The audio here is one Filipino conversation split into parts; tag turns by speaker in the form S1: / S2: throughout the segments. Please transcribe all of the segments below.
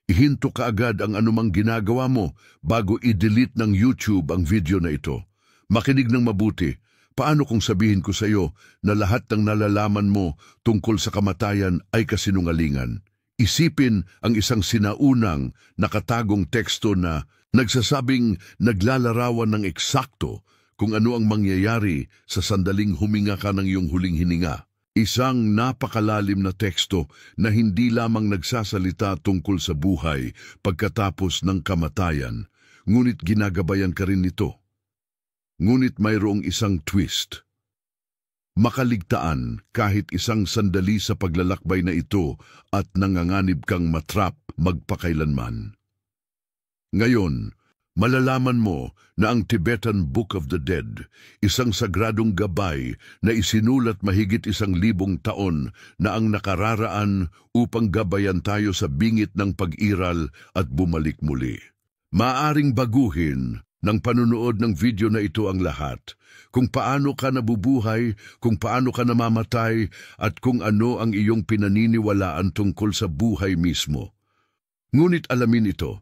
S1: Ihinto kaagad ang anumang ginagawa mo bago i-delete ng YouTube ang video na ito. Makinig ng mabuti. Paano kung sabihin ko sa iyo na lahat ng nalalaman mo tungkol sa kamatayan ay kasinungalingan? Isipin ang isang sinaunang nakatagong teksto na nagsasabing naglalarawan ng eksakto kung ano ang mangyayari sa sandaling huminga ka ng iyong huling hininga. Isang napakalalim na teksto na hindi lamang nagsasalita tungkol sa buhay pagkatapos ng kamatayan, ngunit ginagabayan ka rin nito. Ngunit mayroong isang twist. Makaligtaan kahit isang sandali sa paglalakbay na ito at nanganganib kang matrap magpakailanman. Ngayon, malalaman mo na ang Tibetan Book of the Dead, isang sagradong gabay na isinulat mahigit 1,000 taon na ang nakararaan upang gabayan tayo sa bingit ng pag-iral at bumalik muli. Maaring baguhin ng panunood ng video na ito ang lahat, kung paano ka nabubuhay, kung paano ka namamatay, at kung ano ang iyong pinaniniwalaan tungkol sa buhay mismo. Ngunit alamin ito,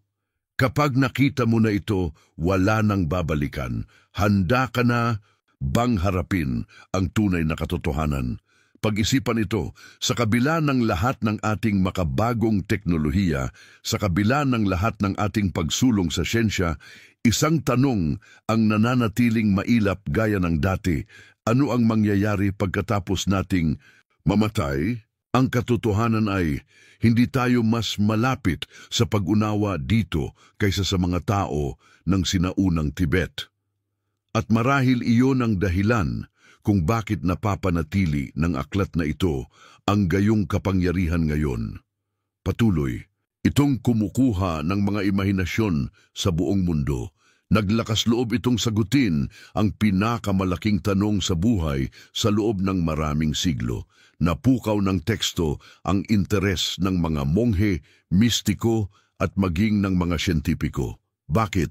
S1: kapag nakita mo na ito, wala nang babalikan. Handa ka na bang harapin ang tunay na katotohanan? Pag-isipan ito, sa kabila ng lahat ng ating makabagong teknolohiya, sa kabila ng lahat ng ating pagsulong sa siyensya, isang tanong ang nananatiling mailap gaya ng dati. Ano ang mangyayari pagkatapos nating mamatay? Ang katotohanan ay, hindi tayo mas malapit sa pag-unawa dito kaysa sa mga tao ng sinaunang Tibet. At marahil iyon ang dahilan kung bakit napapanatili ng aklat na ito ang gayong kapangyarihan ngayon. Patuloy, itong kumukuha ng mga imahinasyon sa buong mundo. Naglakas loob itong sagutin ang pinakamalaking tanong sa buhay sa loob ng maraming siglo. Napukaw ng teksto ang interes ng mga monghe, mistiko at maging ng mga siyentipiko. Bakit?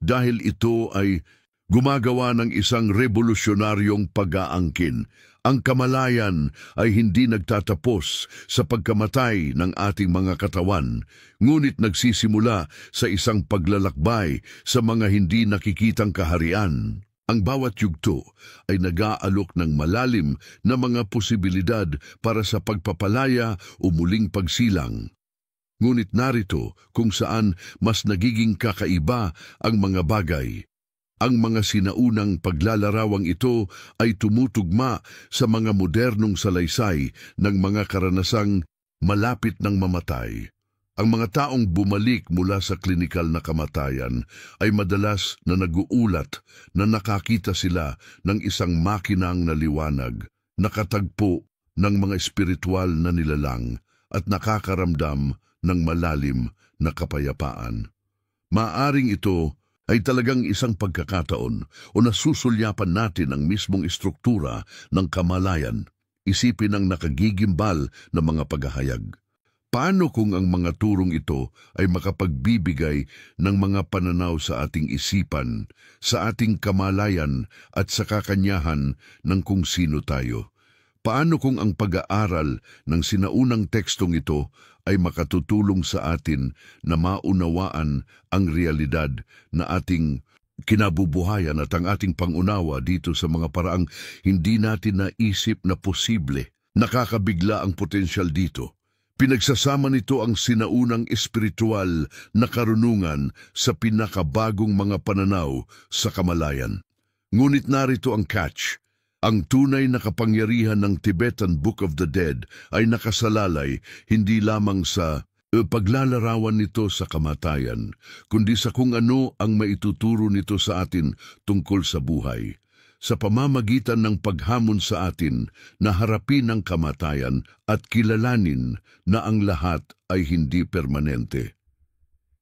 S1: Dahil ito ay gumagawa ng isang revolusyonaryong pag-aangkin. Ang kamalayan ay hindi nagtatapos sa pagkamatay ng ating mga katawan, ngunit nagsisimula sa isang paglalakbay sa mga hindi nakikitang kaharian. Ang bawat yugto ay nag-aalok ng malalim na mga posibilidad para sa pagpapalaya o muling pagsilang. Ngunit narito kung saan mas nagiging kakaiba ang mga bagay. Ang mga sinaunang paglalarawang ito ay tumutugma sa mga modernong salaysay ng mga karanasang malapit ng mamatay. Ang mga taong bumalik mula sa klinikal na kamatayan ay madalas na naguulat na nakakita sila ng isang makinang na liwanag, nakatagpo ng mga espiritual na nilalang at nakakaramdam ng malalim na kapayapaan. Maaring ito ay talagang isang pagkakataon o nasusulyapan natin ang mismong istruktura ng kamalayan. Isipin ang nakagigimbal na mga paghahayag. Paano kung ang mga turong ito ay makapagbibigay ng mga pananaw sa ating isipan, sa ating kamalayan at sa kakanyahan ng kung sino tayo? Paano kung ang pag-aaral ng sinaunang tekstong ito ay makatutulong sa atin na maunawaan ang realidad na ating kinabubuhayan at ang ating pangunawa dito sa mga paraang hindi natin naisip na posible? Nakakabigla ang potensyal dito. Pinagsasama nito ang sinaunang espiritual na karunungan sa pinakabagong mga pananaw sa kamalayan. Ngunit narito ang catch. Ang tunay na kapangyarihan ng Tibetan Book of the Dead ay nakasalalay hindi lamang sa paglalarawan nito sa kamatayan, kundi sa kung ano ang maituturo nito sa atin tungkol sa buhay. Sa pamamagitan ng paghamon sa atin na harapin ang kamatayan at kilalanin na ang lahat ay hindi permanente.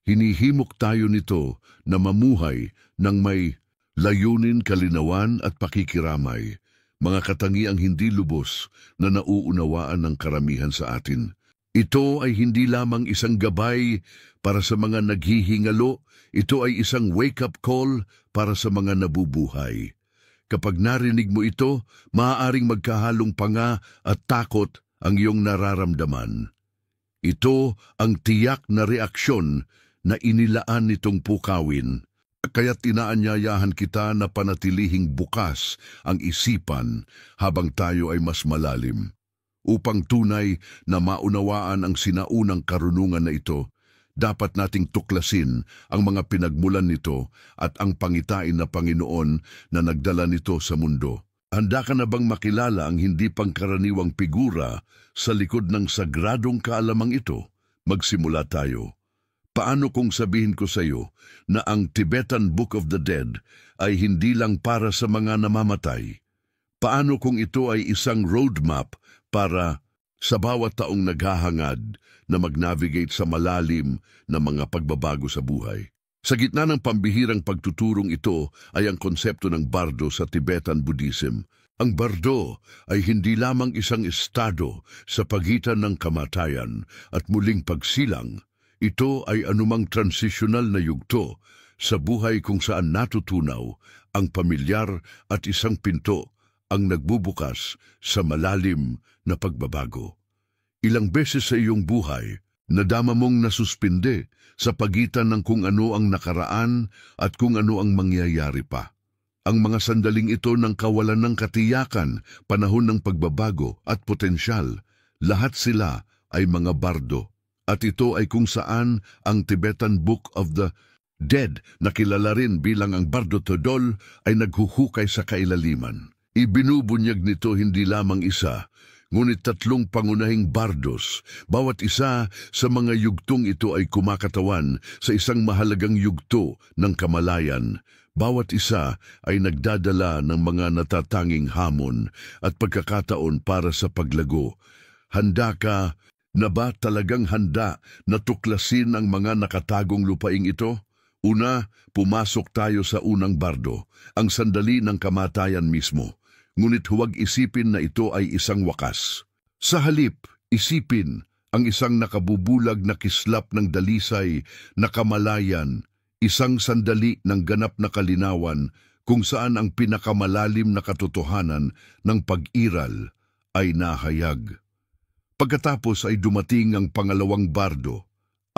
S1: Hinihimok tayo nito na mamuhay ng may layunin, kalinawan at pakikiramay, mga katangiang hindi lubos na nauunawaan ng karamihan sa atin. Ito ay hindi lamang isang gabay para sa mga naghihingalo, ito ay isang wake-up call para sa mga nabubuhay. Kapag narinig mo ito, maaaring magkahalong panga at takot ang iyong nararamdaman. Ito ang tiyak na reaksyon na inilaan nitong pukawin. Kaya't inaanyayahan kita na panatilihing bukas ang isipan habang tayo ay mas malalim. Upang tunay na maunawaan ang sinaunang karunungan na ito, dapat nating tuklasin ang mga pinagmulan nito at ang pangitain na Panginoon na nagdala nito sa mundo. Handa ka na bang makilala ang hindi pangkaraniwang figura sa likod ng sagradong kaalamang ito? Magsimula tayo. Paano kung sabihin ko sa iyo na ang Tibetan Book of the Dead ay hindi lang para sa mga namamatay? Paano kung ito ay isang roadmap para sa bawat taong naghahangad na mag-navigate sa malalim na mga pagbabago sa buhay? Sa gitna ng pambihirang pagtuturong ito ay ang konsepto ng bardo sa Tibetan Buddhism. Ang bardo ay hindi lamang isang estado sa pagitan ng kamatayan at muling pagsilang. Ito ay anumang transitional na yugto sa buhay kung saan natutunaw ang pamilyar at isang pinto ang nagbubukas sa malalim na pagbabago. Ilang beses sa iyong buhay, nadama mong nasuspinde sa pagitan ng kung ano ang nakaraan at kung ano ang mangyayari pa. Ang mga sandaling ito ng kawalan ng katiyakan, panahon ng pagbabago at potensyal, lahat sila ay mga bardo. At ito ay kung saan ang Tibetan Book of the Dead, na kilala rin bilang ang Bardo Thodol, ay naghuhukay sa kailaliman. Ibinubunyag nito hindi lamang isa, ngunit 3 pangunahing bardos. Bawat isa sa mga yugtong ito ay kumakatawan sa isang mahalagang yugto ng kamalayan. Bawat isa ay nagdadala ng mga natatanging hamon at pagkakataon para sa paglago. Handa ka na ba talagang handa na tuklasin ang mga nakatagong lupaing ito? Una, pumasok tayo sa unang bardo, ang sandali ng kamatayan mismo. Ngunit huwag isipin na ito ay isang wakas. Sa halip, isipin ang isang nakabubulag na kislap ng dalisay na kamalayan, isang sandali ng ganap na kalinawan kung saan ang pinakamalalim na katotohanan ng pag-iral ay nahayag. Pagkatapos ay dumating ang pangalawang bardo,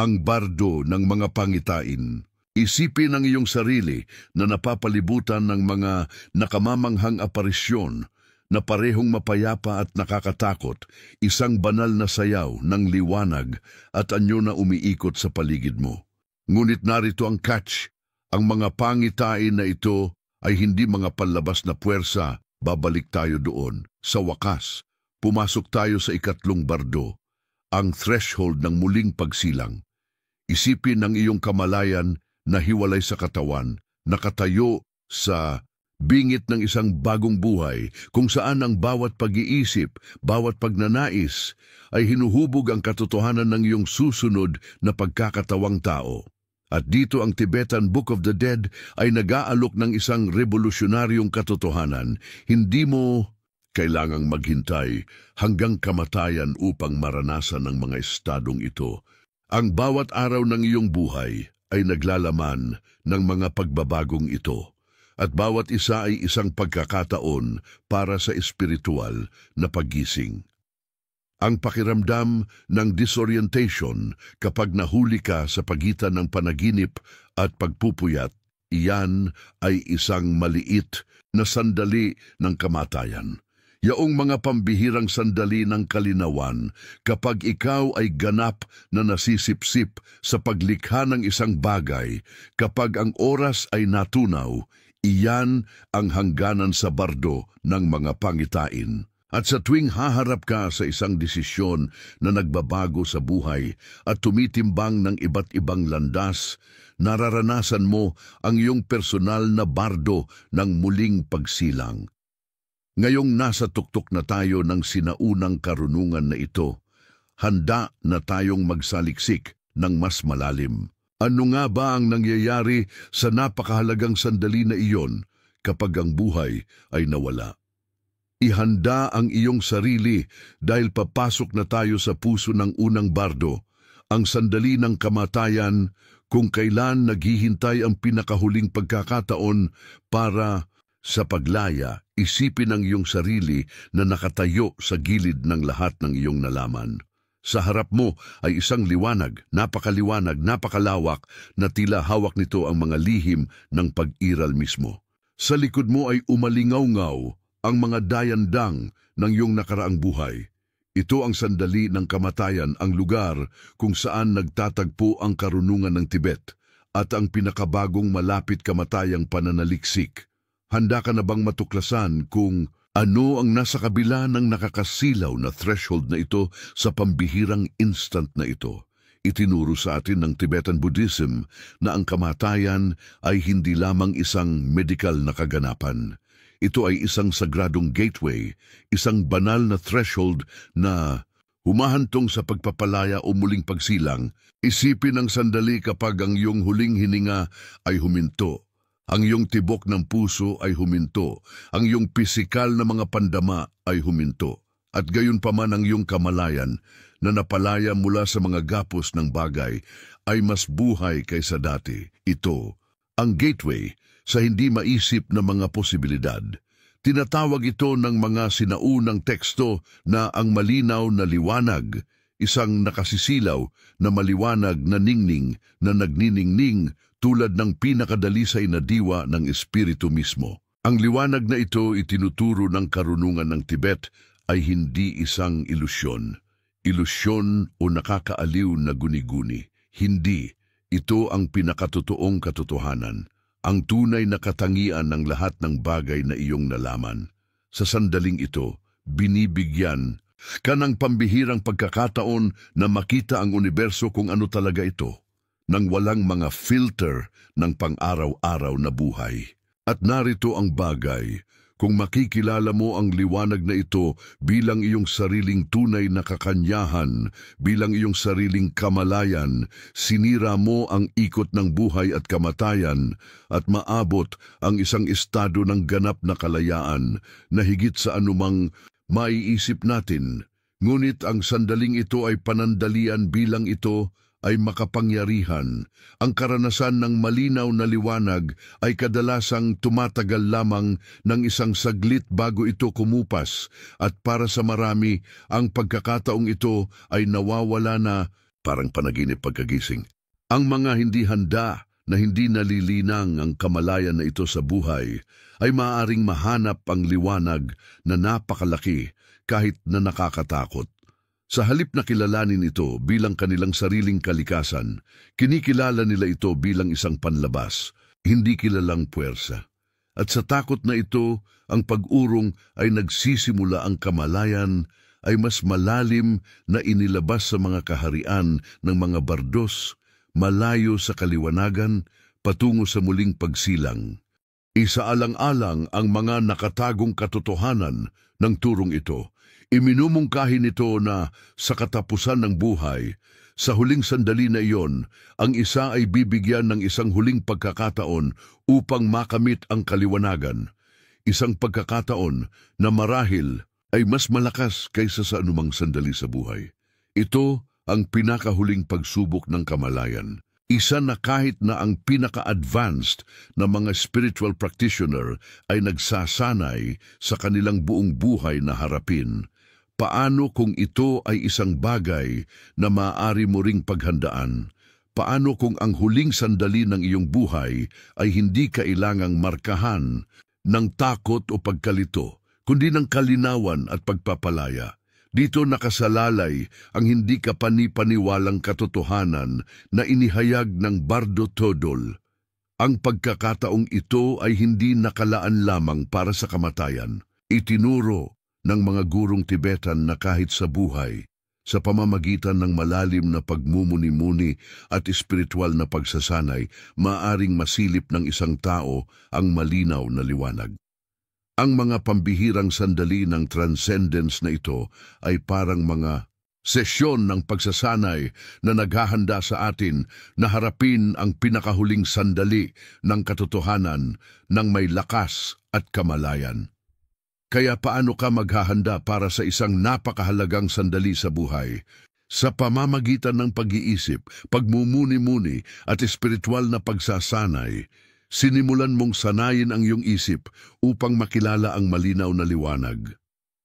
S1: ang bardo ng mga pangitain. Isipin ang iyong sarili na napapalibutan ng mga nakamamanghang aparisyon na parehong mapayapa at nakakatakot, isang banal na sayaw ng liwanag at anyo na umiikot sa paligid mo. Ngunit narito ang catch, ang mga pangitain na ito ay hindi mga panlabas na puwersa. Babalik tayo doon. Sa wakas, pumasok tayo sa ikatlong bardo, ang threshold ng muling pagsilang. Isipin ang iyong kamalayan na hiwalay sa katawan, nakatayo sa bingit ng isang bagong buhay kung saan ang bawat pag-iisip, bawat pagnanais ay hinuhubog ang katotohanan ng iyong susunod na pagkakatawang tao. At dito ang Tibetan Book of the Dead ay nag-aalok ng isang revolusyonaryong katotohanan. Hindi mo kailangang maghintay hanggang kamatayan upang maranasan ang mga estadong ito. Ang bawat araw ng iyong buhay ay naglalaman ng mga pagbabagong ito, at bawat isa ay isang pagkakataon para sa espiritual na paggising. Ang pakiramdam ng disorientation kapag nahuli ka sa pagitan ng panaginip at pagpupuyat, iyan ay isang maliit na sandali ng kamatayan. Yaong mga pambihirang sandali ng kalinawan kapag ikaw ay ganap na nasisipsip sa paglikha ng isang bagay, kapag ang oras ay natunaw, iyan ang hangganan sa bardo ng mga pangitain. At sa tuwing haharap ka sa isang desisyon na nagbabago sa buhay at tumitimbang ng iba't ibang landas, nararanasan mo ang iyong personal na bardo ng muling pagsilang. Ngayong nasa tuktok na tayo ng sinaunang karunungan na ito, handa na tayong magsaliksik ng mas malalim. Ano nga ba ang nangyayari sa napakahalagang sandali na iyon kapag ang buhay ay nawala? Ihanda ang iyong sarili dahil papasok na tayo sa puso ng unang bardo, ang sandali ng kamatayan kung kailan naghihintay ang pinakahuling pagkakataon para sa paglaya. Isipin ang iyong sarili na nakatayo sa gilid ng lahat ng iyong nalaman. Sa harap mo ay isang liwanag, napakaliwanag, napakalawak na tila hawak nito ang mga lihim ng pag-iral mismo. Sa likod mo ay umalingaw-ngaw ang mga dayandang ng iyong nakaraang buhay. Ito ang sandali ng kamatayan, ang lugar kung saan nagtatagpo ang karunungan ng Tibet at ang pinakabagong malapit kamatayang pananaliksik. Handa ka na bang matuklasan kung ano ang nasa kabila ng nakakasilaw na threshold na ito sa pambihirang instant na ito? Itinuro sa atin ng Tibetan Buddhism na ang kamatayan ay hindi lamang isang medical na kaganapan. Ito ay isang sagradong gateway, isang banal na threshold na humahantong sa pagpapalaya o muling pagsilang. Isipin ang sandali kapag ang iyong huling hininga ay huminto. Ang iyong tibok ng puso ay huminto, ang iyong pisikal na mga pandama ay huminto, at gayon pa man ang iyong kamalayan na napalaya mula sa mga gapos ng bagay ay mas buhay kaysa dati. Ito, ang gateway sa hindi maisip na mga posibilidad. Tinatawag ito ng mga sinaunang teksto na ang malinaw na liwanag, isang nakasisilaw na maliwanag na ningning na nagniningning tulad ng pinakadalisay na diwa ng espiritu mismo. Ang liwanag na ito itinuturo ng karunungan ng Tibet ay hindi isang ilusyon. Ilusyon o nakakaaliw na guni-guni. Hindi. Ito ang pinakatotoong katotohanan. Ang tunay na katangian ng lahat ng bagay na iyong nalaman. Sa sandaling ito, binibigyan ka ng pambihirang pagkakataon na makita ang universo kung ano talaga ito, nang walang mga filter ng pang-araw-araw na buhay. At narito ang bagay, kung makikilala mo ang liwanag na ito bilang iyong sariling tunay na kakanyahan, bilang iyong sariling kamalayan, sinira mo ang ikot ng buhay at kamatayan at maabot ang isang estado ng ganap na kalayaan na higit sa anumang maiisip natin. Ngunit ang sandaling ito ay panandalian bilang ito ay makapangyarihan. Ang karanasan ng malinaw na liwanag ay kadalasang tumatagal lamang ng isang saglit bago ito kumupas, at para sa marami, ang pagkakataong ito ay nawawala na parang panaginip pagkagising. Ang mga hindi handa na hindi nalilinang ang kamalayan na ito sa buhay ay maaaring mahanap ang liwanag na napakalaki kahit na nakakatakot. Sa halip na kilalanin ito bilang kanilang sariling kalikasan, kinikilala nila ito bilang isang panlabas, hindi kilalang puwersa. At sa takot na ito, ang pag-urong ay nagsisimula. Ang kamalayan ay mas malalim na inilabas sa mga kaharian ng mga bardos, malayo sa kaliwanagan, patungo sa muling pagsilang. Isaalang-alang ang mga nakatagong katotohanan ng turong ito. Iminumungkahi nito na sa katapusan ng buhay, sa huling sandali na iyon, ang isa ay bibigyan ng isang huling pagkakataon upang makamit ang kaliwanagan. Isang pagkakataon na marahil ay mas malakas kaysa sa anumang sandali sa buhay. Ito ang pinakahuling pagsubok ng kamalayan. Isa na kahit na ang pinaka-advanced na mga spiritual practitioner ay nagsasanay sa kanilang buong buhay na harapin. Paano kung ito ay isang bagay na maaari mo ring paghandaan? Paano kung ang huling sandali ng iyong buhay ay hindi kailangang markahan ng takot o pagkalito, kundi ng kalinawan at pagpapalaya? Dito nakasalalay ang hindi kapani-paniwalang katotohanan na inihayag ng Bardo Todol. Ang pagkakataong ito ay hindi nakalaan lamang para sa kamatayan. Itinuro ng mga gurong Tibetan na kahit sa buhay, sa pamamagitan ng malalim na pagmumuni-muni at espiritual na pagsasanay, maaring masilip ng isang tao ang malinaw na liwanag. Ang mga pambihirang sandali ng transcendence na ito ay parang mga sesyon ng pagsasanay na naghahanda sa atin na harapin ang pinakahuling sandali ng katotohanan ng may lakas at kamalayan. Kaya paano ka maghahanda para sa isang napakahalagang sandali sa buhay? Sa pamamagitan ng pag-iisip, pagmumuni-muni at espiritual na pagsasanay, sinimulan mong sanayin ang iyong isip upang makilala ang malinaw na liwanag.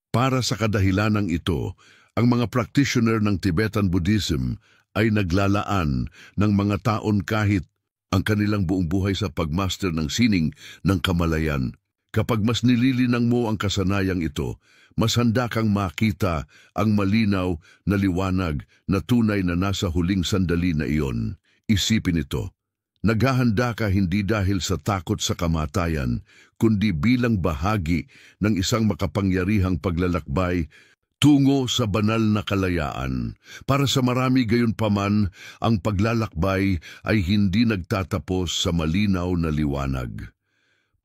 S1: Para sa kadahilanang ito, Ang mga practitioner ng Tibetan Buddhism ay naglalaan ng mga taon kahit ang kanilang buong buhay sa pagmaster ng sining ng kamalayan. Kapag mas nililinang mo ang kasanayang ito, mas handa kang makita ang malinaw na liwanag na tunay na nasa huling sandali na iyon. Isipin ito. Naghahanda ka hindi dahil sa takot sa kamatayan, kundi bilang bahagi ng isang makapangyarihang paglalakbay tungo sa banal na kalayaan. Para sa marami gayon paman, ang paglalakbay ay hindi nagtatapos sa malinaw na liwanag.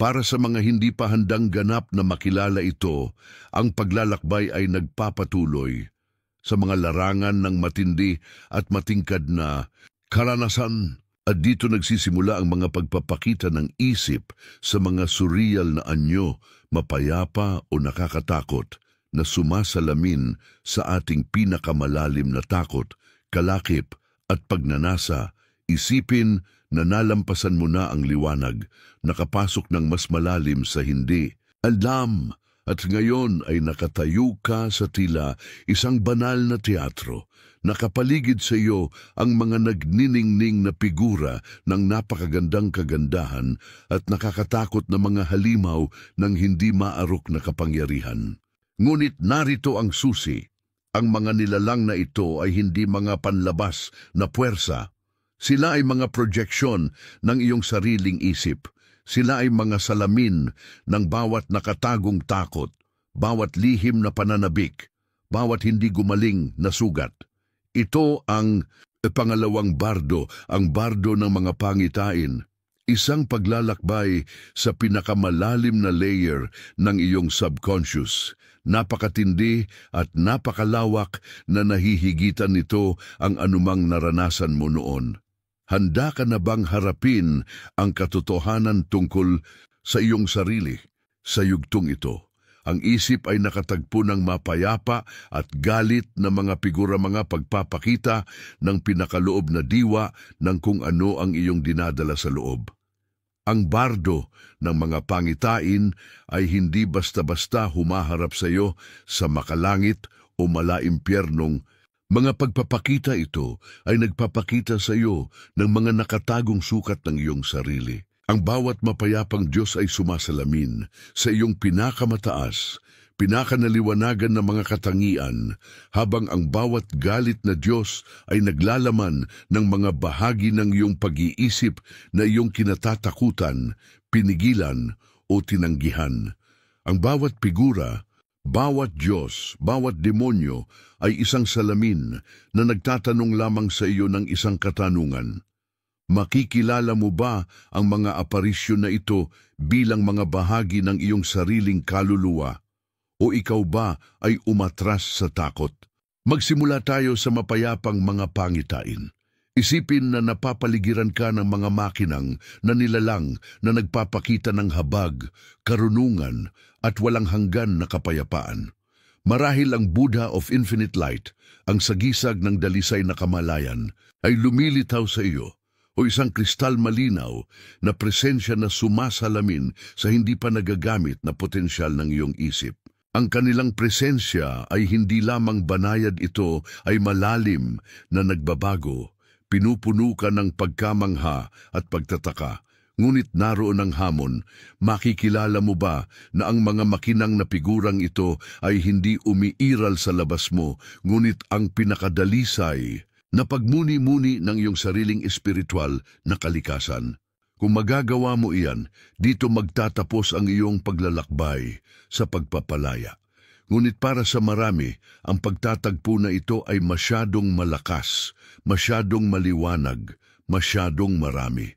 S1: Para sa mga hindi pa handang ganap na makilala ito, ang paglalakbay ay nagpapatuloy sa mga larangan ng matindi at matingkad na karanasan. At dito nagsisimula ang mga pagpapakita ng isip sa mga surreal na anyo, mapayapa o nakakatakot, na sumasalamin sa ating pinakamalalim na takot, kalakip at pagnanasa. Isipin na nalampasan mo na ang liwanag, nakapasok ng mas malalim sa hindi alam, at ngayon ay nakatayo ka sa tila isang banal na teatro. Nakapaligid sa iyo ang mga nagniningning na figura ng napakagandang kagandahan at nakakatakot na mga halimaw ng hindi maarok na kapangyarihan. Ngunit narito ang susi. Ang mga nilalang na ito ay hindi mga panlabas na puwersa. Sila ay mga projeksyon ng iyong sariling isip. Sila ay mga salamin ng bawat nakatagong takot, bawat lihim na pananabik, bawat hindi gumaling na sugat. Ito ang pangalawang bardo, ang bardo ng mga pangitain. Isang paglalakbay sa pinakamalalim na layer ng iyong subconscious. Napakatindi at napakalawak na nahihigitan nito ang anumang naranasan mo noon. Handa ka na bang harapin ang katotohanan tungkol sa iyong sarili sa yugtong ito? Ang isip ay nakatagpo ng mapayapa at galit na mga figura, mga pagpapakita ng pinakaloob na diwa ng kung ano ang iyong dinadala sa loob. Ang bardo ng mga pangitain ay hindi basta-basta humaharap sa iyo sa makalangit o malaimpyernong mga pagpapakita. Ito ay nagpapakita sa iyo ng mga nakatagong sukat ng iyong sarili. Ang bawat mapayapang Diyos ay sumasalamin sa iyong pinakamataas, pinakanaliwanagan ng mga katangian, habang ang bawat galit na Diyos ay naglalaman ng mga bahagi ng iyong pag-iisip na iyong kinatatakutan, pinigilan o tinanggihan. Ang bawat figura, bawat Diyos, bawat demonyo ay isang salamin na nagtatanong lamang sa iyo ng isang katanungan. Makikilala mo ba ang mga aparisyon na ito bilang mga bahagi ng iyong sariling kaluluwa? O ikaw ba ay umatras sa takot? Magsimula tayo sa mapayapang mga pangitain. Isipin na napapaligiran ka ng mga makinang na nilalang na nagpapakita ng habag, karunungan at walang hanggan na kapayapaan. Marahil ang Buddha of Infinite Light, ang sagisag ng dalisay na kamalayan, ay lumilitaw sa iyo, o isang kristal malinaw na presensya na sumasalamin sa hindi pa nagagamit na potensyal ng iyong isip. Ang kanilang presensya ay hindi lamang banayad, ito ay malalim na nagbabago, pinupuno ka ng pagkamangha at pagtataka. Ngunit naroon ang hamon, makikilala mo ba na ang mga makinang na figurang ito ay hindi umiiral sa labas mo, ngunit ang pinakadalisay na pagmuni-muni ng iyong sariling espiritual na kalikasan? Kung magagawa mo iyan, dito magtatapos ang iyong paglalakbay sa pagpapalaya. Ngunit para sa marami, ang pagtatagpo na ito ay masyadong malakas, masyadong maliwanag, masyadong marami.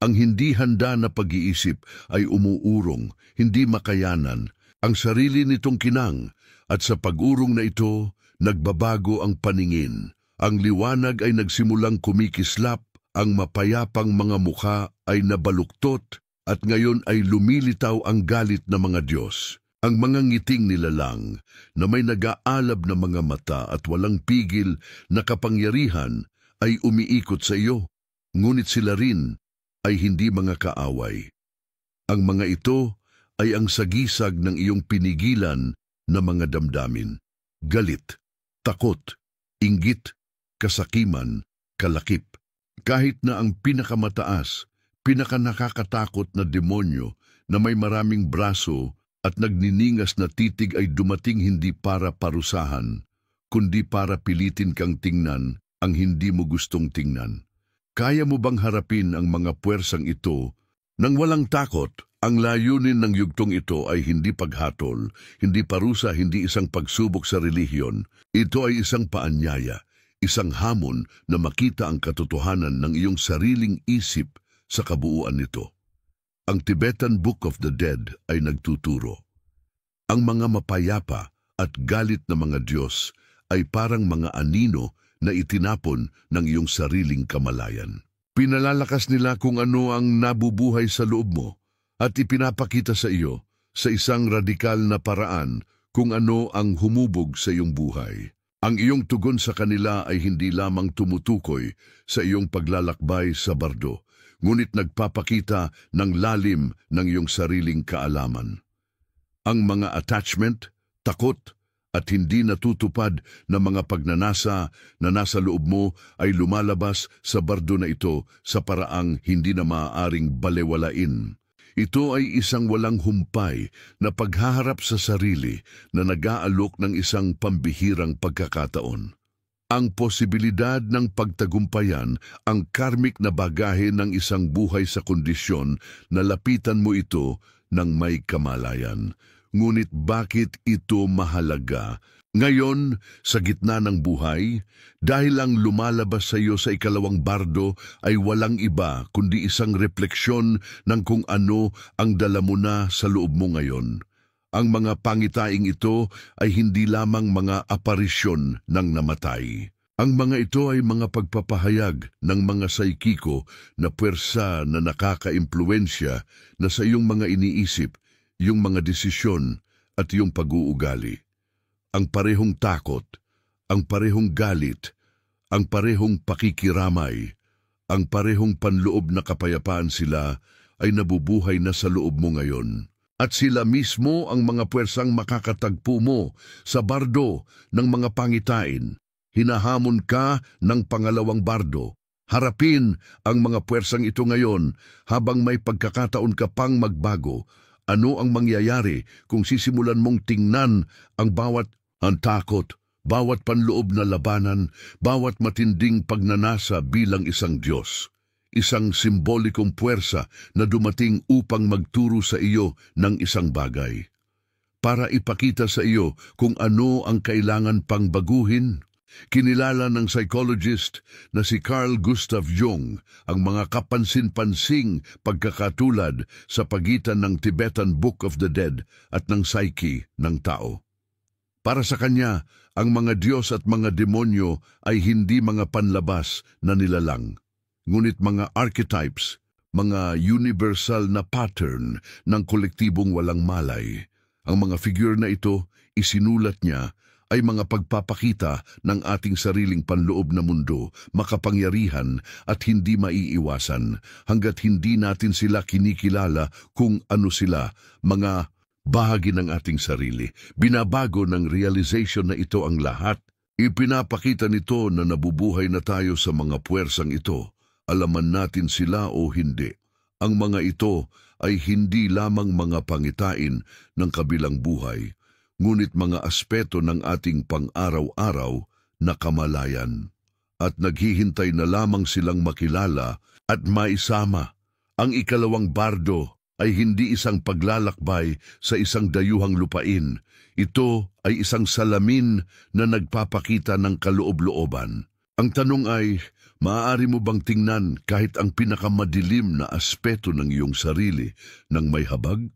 S1: Ang hindi handa na pag-iisip ay umuurong, hindi makayanan, ang sarili nitong kinang, at sa pag-urong na ito, nagbabago ang paningin. Ang liwanag ay nagsimulang kumikislap, ang mapayapang mga mukha ay nabaluktot, at ngayon ay lumilitaw ang galit na mga Diyos. Ang mga ngiting nilalang na may nag-aalab na mga mata at walang pigil na kapangyarihan ay umiikot sa iyo, ngunit sila rin ay hindi mga kaaway. Ang mga ito ay ang sagisag ng iyong pinigilan na mga damdamin, galit, takot, inggit, kasakiman, kalakip. Kahit na ang pinakamataas, pinakanakakatakot na demonyo na may maraming braso at nagniningas na titig ay dumating hindi para parusahan, kundi para pilitin kang tingnan ang hindi mo gustong tingnan. Kaya mo bang harapin ang mga puwersang ito nang walang takot? Ang layunin ng yugtong ito ay hindi paghatol, hindi parusa, hindi isang pagsubok sa relihiyon. Ito ay isang paanyaya, isang hamon na makita ang katotohanan ng iyong sariling isip sa kabuuan nito. Ang Tibetan Book of the Dead ay nagtuturo. Ang mga mapayapa at galit na mga Diyos ay parang mga anino na itinapon ng iyong sariling kamalayan. Pinalalakas nila kung ano ang nabubuhay sa loob mo at ipinapakita sa iyo sa isang radikal na paraan kung ano ang humubog sa iyong buhay. Ang iyong tugon sa kanila ay hindi lamang tumutukoy sa iyong paglalakbay sa bardo, ngunit nagpapakita ng lalim ng iyong sariling kaalaman. Ang mga attachment, takot, at hindi natutupad na mga pagnanasa na nasa loob mo ay lumalabas sa bardo na ito sa paraang hindi na maaaring balewalain. Ito ay isang walang humpay na paghaharap sa sarili na nag-aalok ng isang pambihirang pagkakataon. Ang posibilidad ng pagtagumpayan ang karmik na bagahe ng isang buhay sa kondisyon na lapitan mo ito ng may kamalayan. Ngunit bakit ito mahalaga? Ngayon, sa gitna ng buhay, dahil ang lumalabas sa iyo sa ikalawang bardo ay walang iba kundi isang refleksyon ng kung ano ang dala mo na sa loob mo ngayon. Ang mga pangitaing ito ay hindi lamang mga aparisyon ng namatay. Ang mga ito ay mga pagpapahayag ng mga saikiko na puwersa na nakaka-impluwensya na sa iyong mga iniisip, iyong mga desisyon at iyong pag-uugali. Ang parehong takot, ang parehong galit, ang parehong pakikiramay, ang parehong panloob na kapayapaan sila ay nabubuhay na sa loob mo ngayon. At sila mismo ang mga puwersang makakatagpo mo sa bardo ng mga pangitain. Hinahamon ka ng pangalawang bardo. Harapin ang mga puwersang ito ngayon habang may pagkakataon ka pang magbago. Ano ang mangyayari kung sisimulan mong tingnan ang bawat takot, bawat panloob na labanan, bawat matinding pagnanasa bilang isang Diyos? Isang simbolikong puwersa na dumating upang magturo sa iyo ng isang bagay. Para ipakita sa iyo kung ano ang kailangan pang baguhin. Kinilala ng psychologist na si Carl Gustav Jung ang mga kapansin-pansing pagkakatulad sa pagitan ng Tibetan Book of the Dead at ng psyche ng tao. Para sa kanya, ang mga Diyos at mga demonyo ay hindi mga panlabas na nilalang, ngunit mga archetypes, mga universal na pattern ng kolektibong walang malay. Ang mga figure na ito, isinulat niya, ay mga pagpapakita ng ating sariling panloob na mundo, makapangyarihan at hindi maiiwasan hanggat hindi natin sila kinikilala kung ano sila, mga bahagi ng ating sarili. Binabago ng realization na ito ang lahat. Ipinapakita nito na nabubuhay na tayo sa mga puwersang ito, alaman natin sila o hindi. Ang mga ito ay hindi lamang mga pangitain ng kabilang buhay, ngunit mga aspeto ng ating pang-araw-araw na kamalayan. At naghihintay na lamang silang makilala at maisama. Ang ikalawang bardo ay hindi isang paglalakbay sa isang dayuhang lupain. Ito ay isang salamin na nagpapakita ng kaloob-looban. Ang tanong ay, maaari mo bang tingnan kahit ang pinakamadilim na aspeto ng iyong sarili ng may habag?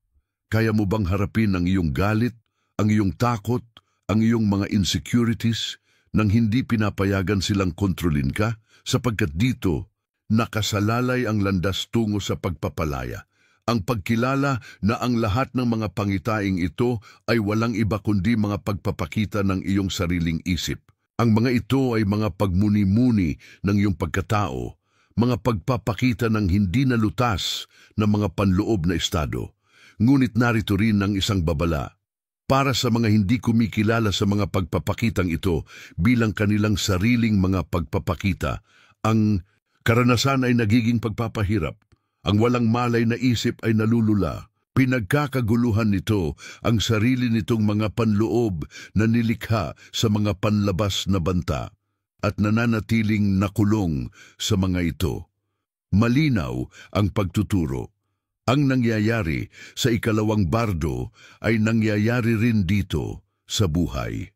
S1: Kaya mo bang harapin ang iyong galit, ang iyong takot, ang iyong mga insecurities, nang hindi pinapayagan silang kontrolin ka, sapagkat dito nakasalalay ang landas tungo sa pagpapalaya. Ang pagkilala na ang lahat ng mga pangitaing ito ay walang iba kundi mga pagpapakita ng iyong sariling isip. Ang mga ito ay mga pagmuni-muni ng iyong pagkatao, mga pagpapakita ng hindi nalutas na mga panloob na estado. Ngunit narito rin ang isang babala. para sa mga hindi kumikilala sa mga pagpapakitang ito bilang kanilang sariling mga pagpapakita. Ang karanasan ay nagiging pagpapahirap. Ang walang malay na isip ay nalulula. Pinagkakaguluhan nito ang sarili nitong mga panloob na nilikha sa mga panlabas na banta at nananatiling nakulong sa mga ito. Malinaw ang pagtuturo. Ang nangyayari sa ikalawang bardo ay nangyayari rin dito sa buhay.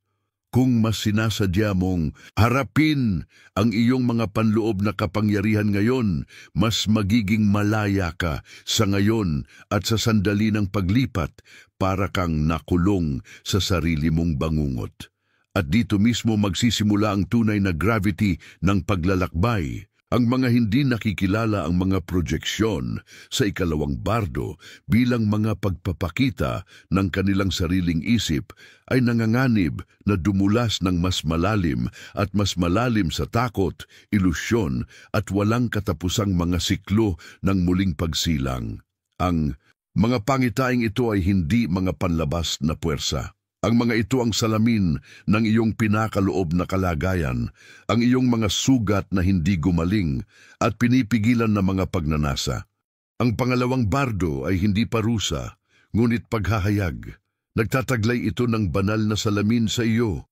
S1: Kung mas sinasadya mong harapin ang iyong mga panloob na kapangyarihan ngayon, mas magiging malaya ka sa ngayon at sa sandali ng paglipat para kang nakulong sa sarili mong bangungot. At dito mismo magsisimula ang tunay na gravity ng paglalakbay. Ang mga hindi nakikilala ang mga projeksyon sa ikalawang bardo bilang mga pagpapakita ng kanilang sariling isip ay nanganganib na dumulas ng mas malalim sa takot, ilusyon at walang katapusang mga siklo ng muling pagsilang. Ang mga pangitaing ito ay hindi mga panlabas na puwersa. Ang mga ito ang salamin ng iyong pinakaloob na kalagayan, ang iyong mga sugat na hindi gumaling at pinipigilan na mga pagnanasa. Ang pangalawang bardo ay hindi parusa, ngunit paghahayag. Nagtataglay ito ng banal na salamin sa iyo,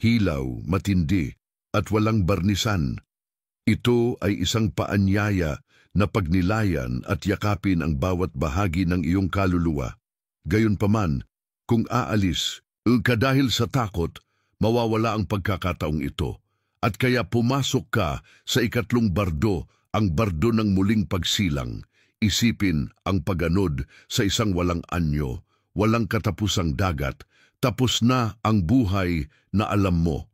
S1: hilaw, matindi, at walang barnisan. Ito ay isang paanyaya na pagnilayan at yakapin ang bawat bahagi ng iyong kaluluwa. Gayunpaman, kung aalis ka dahil sa takot, mawawala ang pagkakataong ito. At kaya pumasok ka sa ikatlong bardo, ang bardo ng muling pagsilang. Isipin ang paganod sa isang walang anyo, walang katapusang dagat, tapos na ang buhay na alam mo.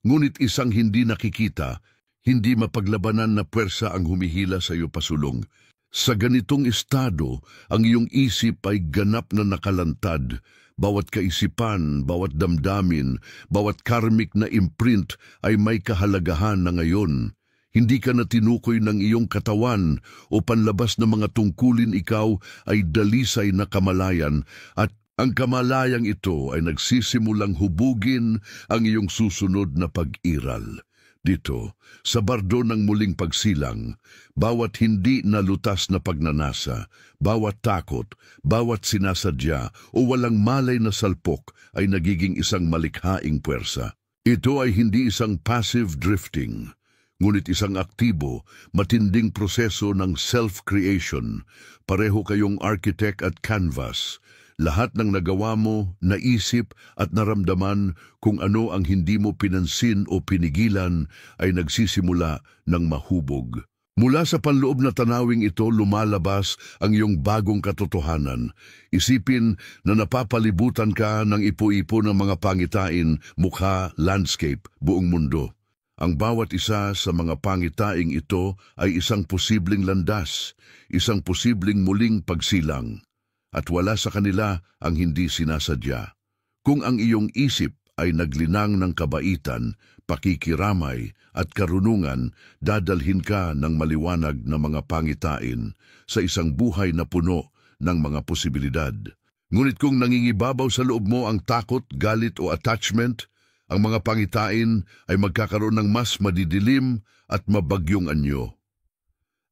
S1: Ngunit isang hindi nakikita, hindi mapaglabanan na puwersa ang humihila sa iyo pasulong. Sa ganitong estado, ang iyong isip ay ganap na nakalantad. Bawat kaisipan, bawat damdamin, bawat karmic na imprint ay may kahalagahan na ngayon. Hindi ka na tinukoy ng iyong katawan o panlabas na mga tungkulin, ikaw ay dalisay na kamalayan at ang kamalayang ito ay nagsisimulang hubugin ang iyong susunod na pag-iral. Dito, sa bardo ng muling pagsilang, bawat hindi nalutas na pagnanasa, bawat takot, bawat sinasadya o walang malay na salpok ay nagiging isang malikhaing puwersa. Ito ay hindi isang passive drifting, ngunit isang aktibo, matinding proseso ng self-creation. Pareho kayong architect at canvas. Lahat ng nagawa mo, naisip at naramdaman kung ano ang hindi mo pinansin o pinigilan ay nagsisimula ng mahubog. Mula sa panloob na tanawing ito lumalabas ang iyong bagong katotohanan. Isipin na napapalibutan ka ng ipo-ipo ng mga pangitain, mukha, landscape, buong mundo. Ang bawat isa sa mga pangitaing ito ay isang posibleng landas, isang posibleng muling pagsilang. At wala sa kanila ang hindi sinasadya. Kung ang iyong isip ay naglinang ng kabaitan, pakikiramay at karunungan, dadalhin ka ng maliwanag na mga pangitain sa isang buhay na puno ng mga posibilidad. Ngunit kung nangingibabaw sa loob mo ang takot, galit o attachment, ang mga pangitain ay magkakaroon ng mas madidilim at mabagyong anyo.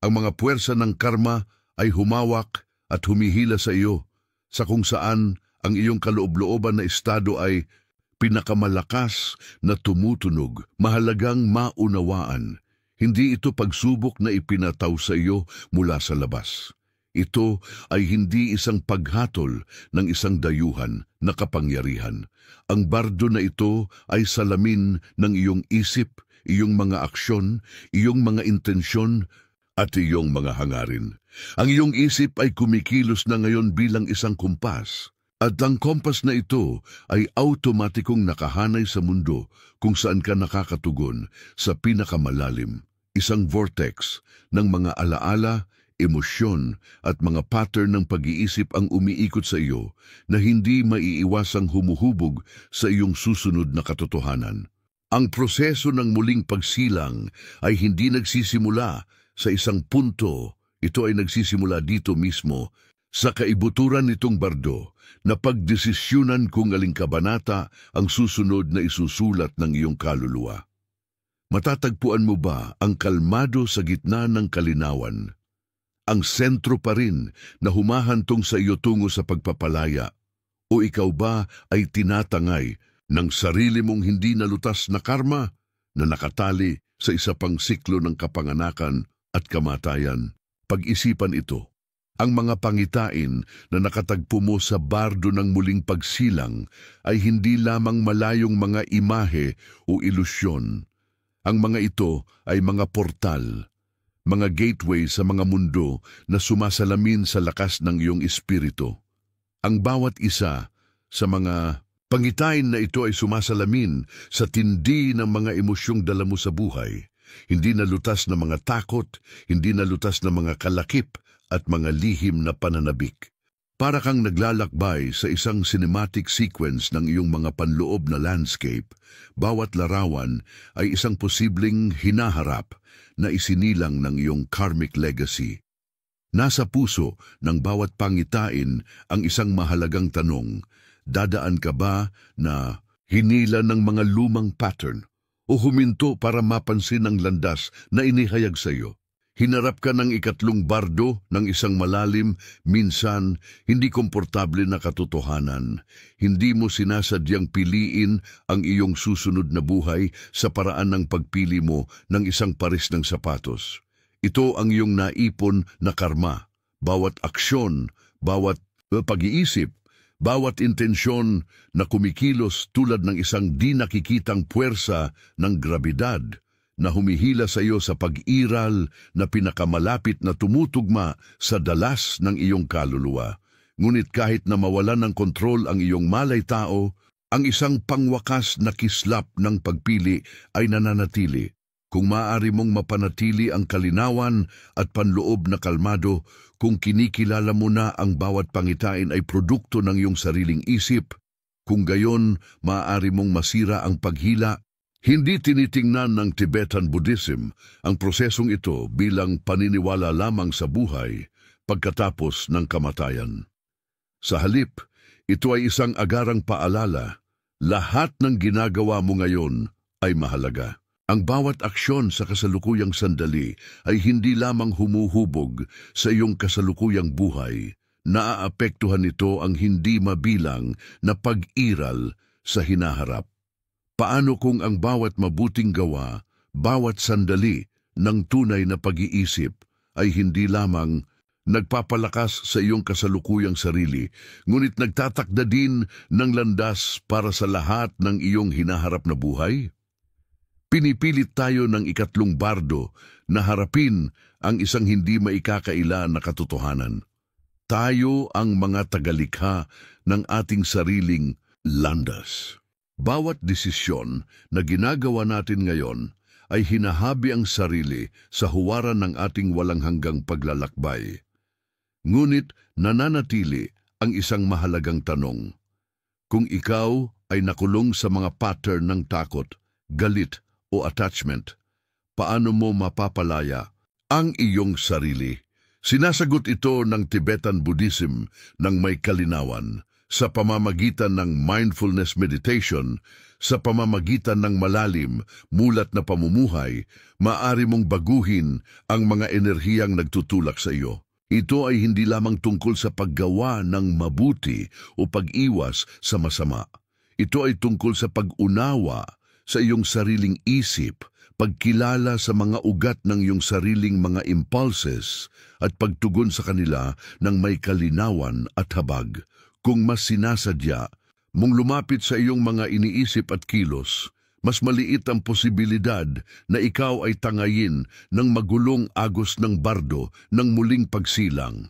S1: Ang mga puwersa ng karma ay humawak at humihila sa iyo, sa kung saan ang iyong kaloob-looban na estado ay pinakamalakas na tumutunog. Mahalagang maunawaan, hindi ito pagsubok na ipinataw sa iyo mula sa labas. Ito ay hindi isang paghatol ng isang dayuhan na kapangyarihan. Ang bardo na ito ay salamin ng iyong isip, iyong mga aksyon, iyong mga intensyon, at iyong mga hangarin. Ang iyong isip ay kumikilos na ngayon bilang isang kumpas. At ang kompas na ito ay automatikong nakahanay sa mundo kung saan ka nakakatugon sa pinakamalalim. Isang vortex ng mga alaala, emosyon at mga pattern ng pag-iisip ang umiikot sa iyo na hindi maiiwasang humuhubog sa iyong susunod na katotohanan. Ang proseso ng muling pagsilang ay hindi nagsisimula sa isang punto. Ito ay nagsisimula dito mismo Sa kaibuturan nitong bardo, napagdesisyunan kung aling kabanata ang susunod na isusulat ng iyong kaluluwa. Matatagpuan mo ba ang kalmado sa gitna ng kalinawan? Ang sentro pa rin na humahantong sa iyo tungo sa pagpapalaya? O ikaw ba ay tinatangay ng sarili mong hindi nalutas na karma na nakatali sa isa pang siklo ng kapanganakan at kamatayan? Pag-isipan ito. Ang mga pangitain na nakatagpo mo sa bardo ng muling pagsilang ay hindi lamang malayong mga imahe o ilusyon. Ang mga ito ay mga portal, mga gateway sa mga mundo na sumasalamin sa lakas ng iyong espiritu. Ang bawat isa sa mga pangitain na ito ay sumasalamin sa tindi ng mga emosyong dala mo sa buhay. Hindi nalutas na mga takot, hindi nalutas na mga kalakip, at mga lihim na pananabik. Para kang naglalakbay sa isang cinematic sequence ng iyong mga panloob na landscape, bawat larawan ay isang posibleng hinaharap na isinilang ng iyong karmic legacy. Nasa puso ng bawat pangitain ang isang mahalagang tanong, dadaan ka ba na hinila ng mga lumang pattern o huminto para mapansin ang landas na inihayag sa iyo? Hinarap ka ng ikatlong bardo ng isang malalim, minsan hindi komportable na katotohanan. Hindi mo sinasadyang piliin ang iyong susunod na buhay sa paraan ng pagpili mo ng isang pares ng sapatos. Ito ang iyong naipon na karma. Bawat aksyon, bawat pag-iisip, bawat intensyon na kumikilos tulad ng isang di nakikitang puwersa ng grabidad na humihila sa iyo sa pag-iral na pinakamalapit na tumutugma sa dalas ng iyong kaluluwa. Ngunit kahit na mawalan ng kontrol ang iyong malay-tao, ang isang pangwakas na kislap ng pagpili ay nananatili. Kung maaari mong mapanatili ang kalinawan at panloob na kalmado, kung kinikilala mo na ang bawat pangitain ay produkto ng iyong sariling isip, kung gayon maaari mong masira ang paghila. Hindi tinitingnan ng Tibetan Buddhism ang prosesong ito bilang paniniwala lamang sa buhay pagkatapos ng kamatayan. Sa halip, ito ay isang agarang paalala, lahat ng ginagawa mo ngayon ay mahalaga. Ang bawat aksyon sa kasalukuyang sandali ay hindi lamang humuhubog sa iyong kasalukuyang buhay, naaapektuhan nito ang hindi mabilang na pag-iral sa hinaharap. Paano kung ang bawat mabuting gawa, bawat sandali ng tunay na pag-iisip ay hindi lamang nagpapalakas sa iyong kasalukuyang sarili, ngunit nagtatakda din ng landas para sa lahat ng iyong hinaharap na buhay? Pinipilit tayo ng ikatlong bardo na harapin ang isang hindi maikakaila na katotohanan. Tayo ang mga tagalikha ng ating sariling landas. Bawat desisyon na ginagawa natin ngayon ay hinahabi ang sarili sa huwaran ng ating walang hanggang paglalakbay. Ngunit nananatili ang isang mahalagang tanong. Kung ikaw ay nakulong sa mga pattern ng takot, galit o attachment, paano mo mapapalaya ang iyong sarili? Sinasagot ito ng Tibetan Buddhism ng may kalinawan, sa pamamagitan ng mindfulness meditation, sa pamamagitan ng malalim, mulat na pamumuhay, maaari mong baguhin ang mga enerhiyang nagtutulak sa iyo. Ito ay hindi lamang tungkol sa paggawa ng mabuti o pag-iwas sa masama. Ito ay tungkol sa pag-unawa sa iyong sariling isip, pagkilala sa mga ugat ng iyong sariling mga impulses, at pagtugon sa kanila ng may kalinawan at habag. Kung mas sinasadya mong lumapit sa iyong mga iniisip at kilos, mas maliit ang posibilidad na ikaw ay tangayin ng magulong agos ng bardo ng muling pagsilang.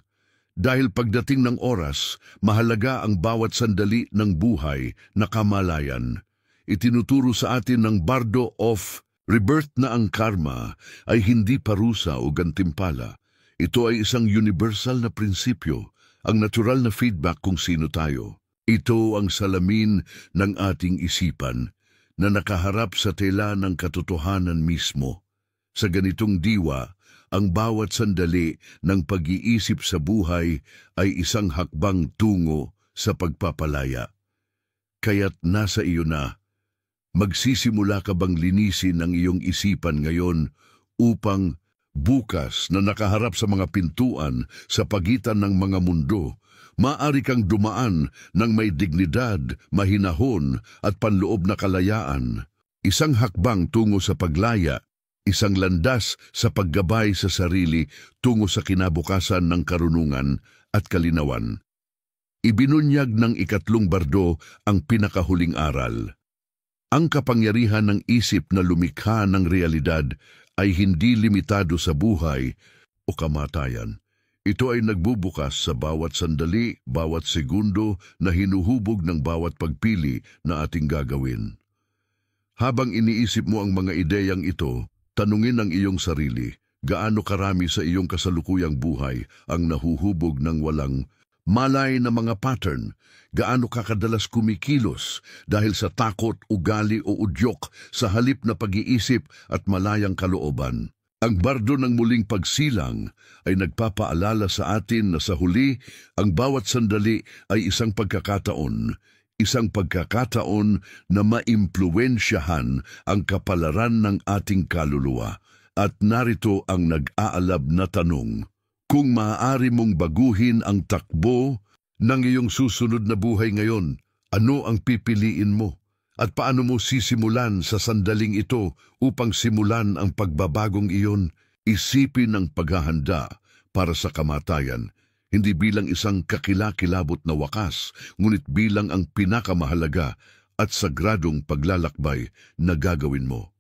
S1: Dahil pagdating ng oras, mahalaga ang bawat sandali ng buhay na kamalayan. Itinuturo sa atin ng bardo of rebirth na ang karma ay hindi parusa o gantimpala. Ito ay isang universal na prinsipyo, ang natural na feedback kung sino tayo. Ito ang salamin ng ating isipan na nakaharap sa tela ng katotohanan mismo. Sa ganitong diwa, ang bawat sandali ng pag-iisip sa buhay ay isang hakbang tungo sa pagpapalaya. Kaya't nasa iyo na, magsisimula ka bang linisin ang iyong isipan ngayon upang bukas na nakaharap sa mga pintuan sa pagitan ng mga mundo, maaari kang dumaan ng may dignidad, mahinahon at panloob na kalayaan. Isang hakbang tungo sa paglaya, isang landas sa paggabay sa sarili tungo sa kinabukasan ng karunungan at kalinawan. Ibinunyag ng ikatlong bardo ang pinakahuling aral. Ang kapangyarihan ng isip na lumikha ng realidad ay hindi limitado sa buhay o kamatayan. Ito ay nagbubukas sa bawat sandali, bawat segundo na hinuhubog ng bawat pagpili na ating gagawin. Habang iniisip mo ang mga ideyang ito, tanungin ang iyong sarili, gaano karami sa iyong kasalukuyang buhay ang nahuhubog ng walang malay na mga pattern? Gaano ka kadalas kumikilos dahil sa takot, ugali o udyok sa halip na pag-iisip at malayang kalooban? Ang bardo ng muling pagsilang ay nagpapaalala sa atin na sa huli, ang bawat sandali ay isang pagkakataon na maimpluwensyahan ang kapalaran ng ating kaluluwa. At narito ang nag-aalab na tanong: kung maaari mong baguhin ang takbo ng iyong susunod na buhay ngayon, ano ang pipiliin mo? At paano mo sisimulan sa sandaling ito upang simulan ang pagbabagong iyon? Isipin ang paghahanda para sa kamatayan, hindi bilang isang kakilakilabot na wakas, ngunit bilang ang pinakamahalaga at sagradong paglalakbay na gagawin mo.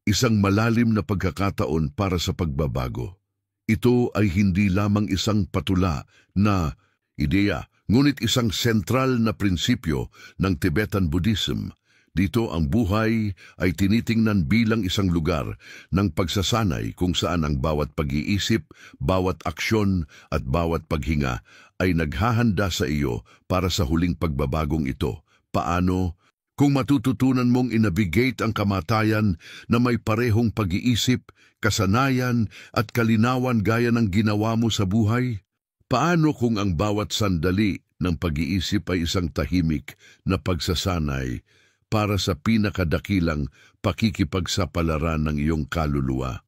S1: Isang malalim na pagkakataon para sa pagbabago. Ito ay hindi lamang isang patula na ideya, ngunit isang sentral na prinsipyo ng Tibetan Buddhism. Dito ang buhay ay tinitingnan bilang isang lugar ng pagsasanay kung saan ang bawat pag-iisip, bawat aksyon at bawat paghinga ay naghahanda sa iyo para sa huling pagbabagong ito. Paano? Kung matututunan mong inabigate ang kamatayan na may parehong pag-iisip, kasanayan at kalinawan gaya ng ginawa mo sa buhay? Paano kung ang bawat sandali ng pag-iisip ay isang tahimik na pagsasanay para sa pinakadakilang pakikipagsapalaran ng iyong kaluluwa?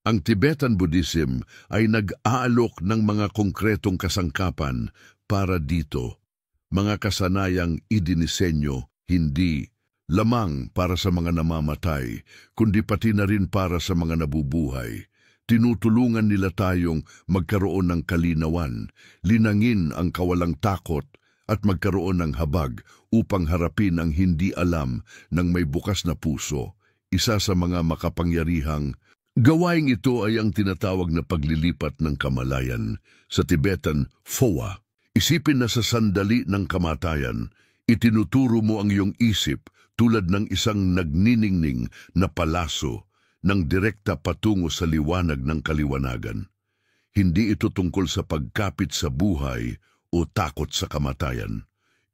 S1: Ang Tibetan Buddhism ay nag-aalok ng mga konkretong kasangkapan para dito, mga kasanayang idinisenyo hindi lamang para sa mga namamatay, kundi pati na rin para sa mga nabubuhay. Tinutulungan nila tayong magkaroon ng kalinawan, linangin ang kawalang takot at magkaroon ng habag upang harapin ang hindi alam ng may bukas na puso. Isa sa mga makapangyarihang gawaing ito ay ang tinatawag na paglilipat ng kamalayan, sa Tibetan, Phowa. Isipin na sa sandali ng kamatayan, itinuturo mo ang iyong isip tulad ng isang nagniningning na palaso ng direkta patungo sa liwanag ng kaliwanagan. Hindi ito tungkol sa pagkapit sa buhay o takot sa kamatayan.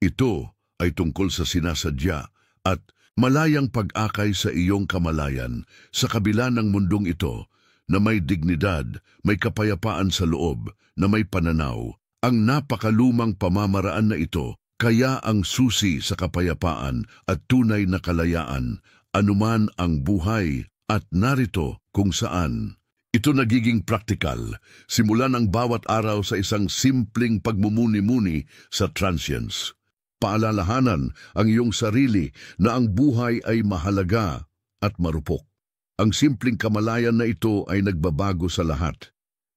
S1: Ito ay tungkol sa sinasadya at malayang pag-akay sa iyong kamalayan sa kabila ng mundong ito na may dignidad, may kapayapaan sa loob, na may pananaw. Ang napakalumang pamamaraan na ito kaya ang susi sa kapayapaan at tunay na kalayaan, anuman ang buhay. At narito kung saan ito nagiging praktikal, simulan ang bawat araw sa isang simpleng pagmumuni-muni sa transience. Paalalahanan ang iyong sarili na ang buhay ay mahalaga at marupok. Ang simpleng kamalayan na ito ay nagbabago sa lahat.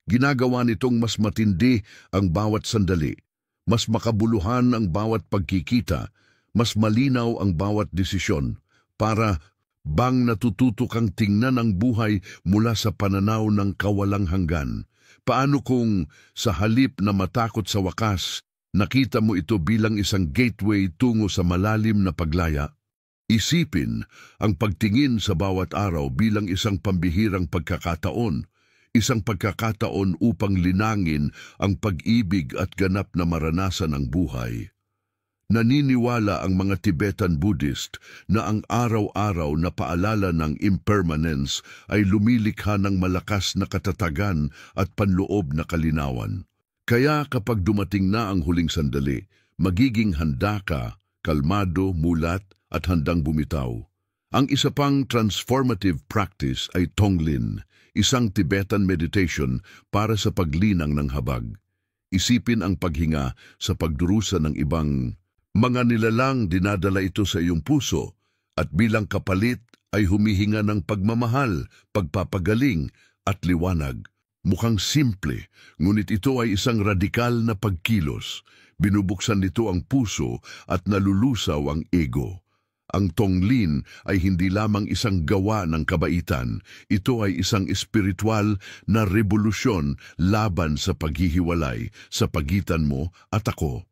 S1: Ginagawa nitong mas matindi ang bawat sandali, mas makabuluhan ang bawat pagkikita, mas malinaw ang bawat desisyon, para bang natututo kang tingnan ang buhay mula sa pananaw ng kawalang hanggan. Paano kung sa halip na matakot sa wakas, nakita mo ito bilang isang gateway tungo sa malalim na paglaya? Isipin ang pagtingin sa bawat araw bilang isang pambihirang pagkakataon, isang pagkakataon upang linangin ang pag-ibig at ganap na maranasan ng buhay. Naniniwala ang mga Tibetan Buddhist na ang araw-araw na paalala ng impermanence ay lumilikha ng malakas na katatagan at panloob na kalinawan. Kaya kapag dumating na ang huling sandali, magiging handa ka, kalmado, mulat at handang bumitaw. Ang isa pang transformative practice ay Tonglen, isang Tibetan meditation para sa paglinang ng habag. Isipin ang paghinga sa pagdurusa ng ibang mga nilalang, dinadala ito sa iyong puso at bilang kapalit ay humihinga ng pagmamahal, pagpapagaling at liwanag. Mukhang simple, ngunit ito ay isang radikal na pagkilos. Binubuksan nito ang puso at nalulusaw ang ego. Ang Tonglen ay hindi lamang isang gawa ng kabaitan, ito ay isang espiritual na revolusyon laban sa paghihiwalay sa pagitan mo at ako.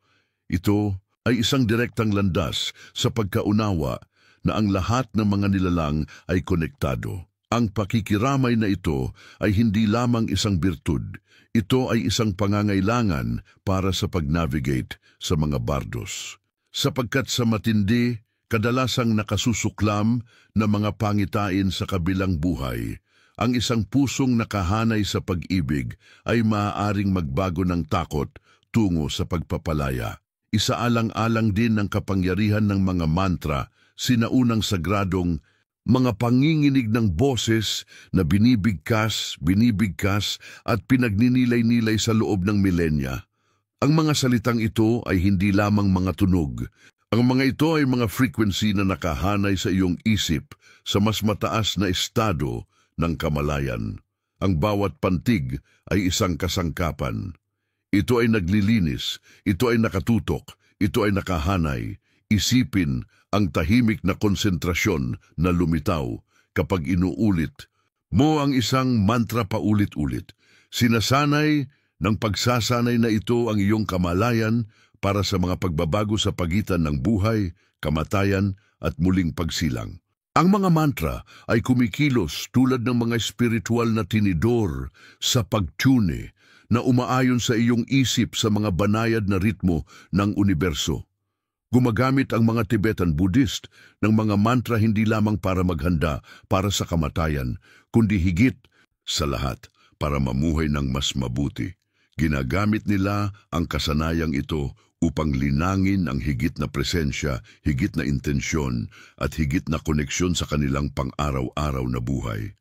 S1: Ito ay isang direktang landas sa pagkaunawa na ang lahat ng mga nilalang ay konektado. Ang pakikiramay na ito ay hindi lamang isang birtud, ito ay isang pangangailangan para sa pag-navigate sa mga bardos. Sapagkat sa matindi, kadalasang nakasusuklam na mga pangitain sa kabilang buhay, ang isang pusong nakahanay sa pag-ibig ay maaaring magbago ng takot tungo sa pagpapalaya. Isaalang-alang din ng kapangyarihan ng mga mantra, sinaunang sagradong mga panginginig ng boses na binibigkas at pinagninilay-nilay sa loob ng milenya. Ang mga salitang ito ay hindi lamang mga tunog. Ang mga ito ay mga frequency na nakahanay sa iyong isip sa mas mataas na estado ng kamalayan. Ang bawat pantig ay isang kasangkapan. Ito ay naglilinis, ito ay nakatutok, ito ay nakahanay. Isipin ang tahimik na konsentrasyon na lumitaw kapag inuulit mo ang isang mantra paulit-ulit. Sinasanay ng pagsasanay na ito ang iyong kamalayan para sa mga pagbabago sa pagitan ng buhay, kamatayan at muling pagsilang. Ang mga mantra ay kumikilos tulad ng mga espiritual na tinidor sa pagtune na umaayon sa iyong isip sa mga banayad na ritmo ng universo. Gumagamit ang mga Tibetan Buddhist ng mga mantra hindi lamang para maghanda para sa kamatayan, kundi higit sa lahat para mamuhay ng mas mabuti. Ginagamit nila ang kasanayang ito upang linangin ang higit na presensya, higit na intensyon at higit na koneksyon sa kanilang pang-araw-araw na buhay.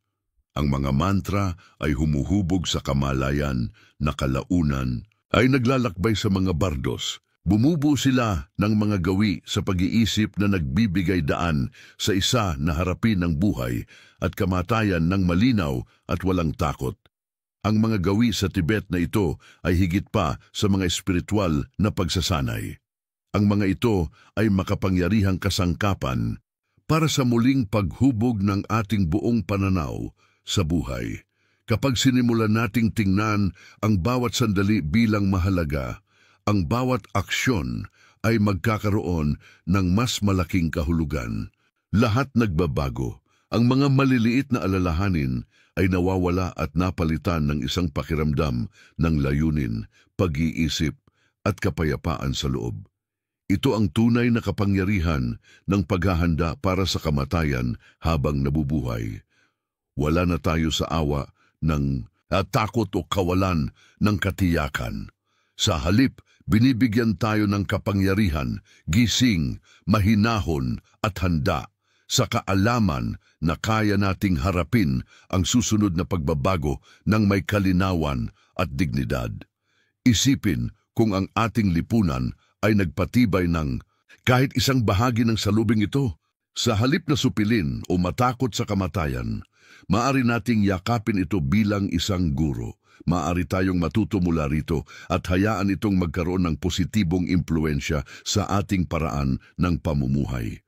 S1: Ang mga mantra ay humuhubog sa kamalayan na kalaunan, ay naglalakbay sa mga bardos. Bumubuo sila ng mga gawi sa pag-iisip na nagbibigay daan sa isa na harapin ng buhay at kamatayan ng malinaw at walang takot. Ang mga gawi sa Tibet na ito ay higit pa sa mga espiritual na pagsasanay. Ang mga ito ay makapangyarihang kasangkapan para sa muling paghubog ng ating buong pananaw sa buhay. Kapag sinimulan nating tingnan ang bawat sandali bilang mahalaga, ang bawat aksyon ay magkakaroon ng mas malaking kahulugan. Lahat nagbabago. Ang mga maliliit na alalahanin ay nawawala at napalitan ng isang pakiramdam ng layunin, pag-iisip at kapayapaan sa loob. Ito ang tunay na kapangyarihan ng paghahanda para sa kamatayan habang nabubuhay. Wala na tayo sa awa ng takot o kawalan ng katiyakan. Sa halip, binibigyan tayo ng kapangyarihan, gising, mahinahon at handa sa kaalaman na kaya nating harapin ang susunod na pagbabago ng may kalinawan at dignidad. Isipin kung ang ating lipunan ay nagpatibay ng kahit isang bahagi ng salubing ito. Sa halip na supilin o matakot sa kamatayan, maaari nating yakapin ito bilang isang guro. Maaari tayong matuto mula rito at hayaan itong magkaroon ng positibong impluensya sa ating paraan ng pamumuhay.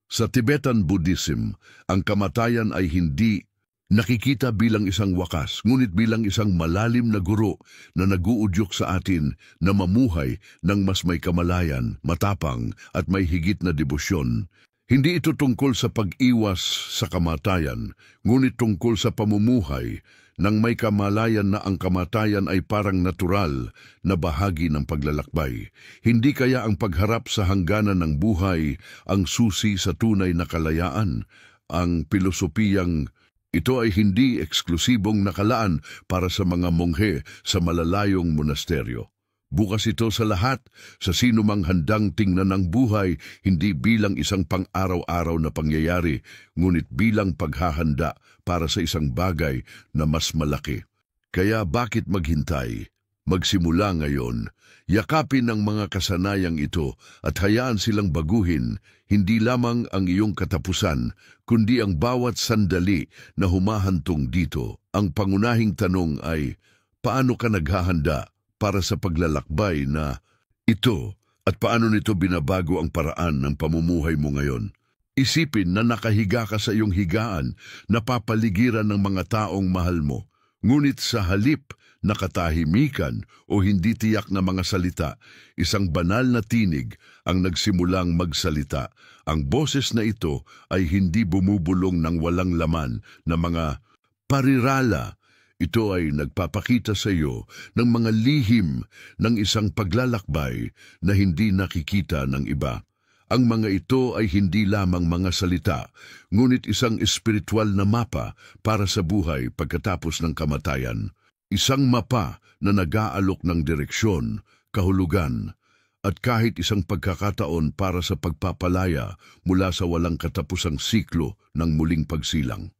S1: Sa Tibetan Buddhism, ang kamatayan ay hindi nakikita bilang isang wakas, ngunit bilang isang malalim na guro na naguudyok sa atin na mamuhay ng mas may kamalayan, matapang at may higit na debosyon. Hindi ito tungkol sa pag-iwas sa kamatayan, ngunit tungkol sa pamumuhay nang may kamalayan na ang kamatayan ay parang natural na bahagi ng paglalakbay. Hindi kaya ang pagharap sa hangganan ng buhay ang susi sa tunay na kalayaan? Ang pilosopiyang ito ay hindi eksklusibong nakalaan para sa mga monghe sa malalayong monasteryo. Bukas ito sa lahat, sa sinumang handang tingnan ang buhay, hindi bilang isang pang-araw-araw na pangyayari, ngunit bilang paghahanda para sa isang bagay na mas malaki. Kaya bakit maghintay? Magsimula ngayon. Yakapin ang mga kasanayang ito at hayaan silang baguhin, hindi lamang ang iyong katapusan, kundi ang bawat sandali na humahantong dito. Ang pangunahing tanong ay, paano ka naghahanda para sa paglalakbay na ito at paano nito binabago ang paraan ng pamumuhay mo ngayon? Isipin na nakahiga ka sa iyong higaan, napapaligiran ng mga taong mahal mo, ngunit sa halip na katahimikan o hindi tiyak na mga salita, isang banal na tinig ang nagsimulang magsalita. Ang boses na ito ay hindi bumubulong ng walang laman na mga parirala. Ito ay nagpapakita sa iyo ng mga lihim ng isang paglalakbay na hindi nakikita ng iba. Ang mga ito ay hindi lamang mga salita, ngunit isang espiritual na mapa para sa buhay pagkatapos ng kamatayan. Isang mapa na nag-aalok ng direksyon, kahulugan, at kahit isang pagkakataon para sa pagpapalaya mula sa walang katapusang siklo ng muling pagsilang.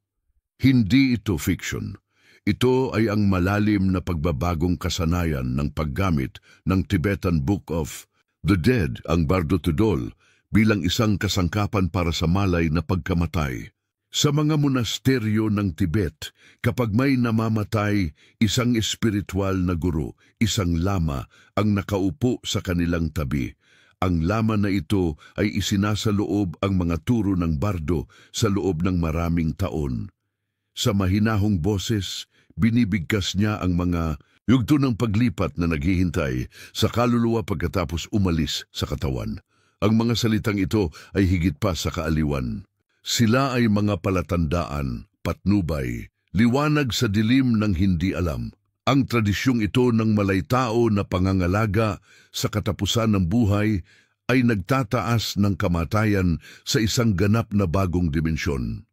S1: Hindi ito fiction. Ito ay ang malalim na pagbabagong kasanayan ng paggamit ng Tibetan Book of the Dead, ang Bardo Tudol, bilang isang kasangkapan para sa malay na pagkamatay. Sa mga monasteryo ng Tibet, kapag may namamatay, isang espiritual na guro, isang lama, ang nakaupo sa kanilang tabi. Ang lama na ito ay isinasaloob ang mga turo ng bardo sa loob ng maraming taon. Sa mahinahong boses, binibigkas niya ang mga yugto ng paglipat na naghihintay sa kaluluwa pagkatapos umalis sa katawan. Ang mga salitang ito ay higit pa sa kaaliwan. Sila ay mga palatandaan, patnubay, liwanag sa dilim ng hindi alam. Ang tradisyong ito ng malaytao na pangangalaga sa katapusan ng buhay ay nagtataas ng kamatayan sa isang ganap na bagong dimensyon.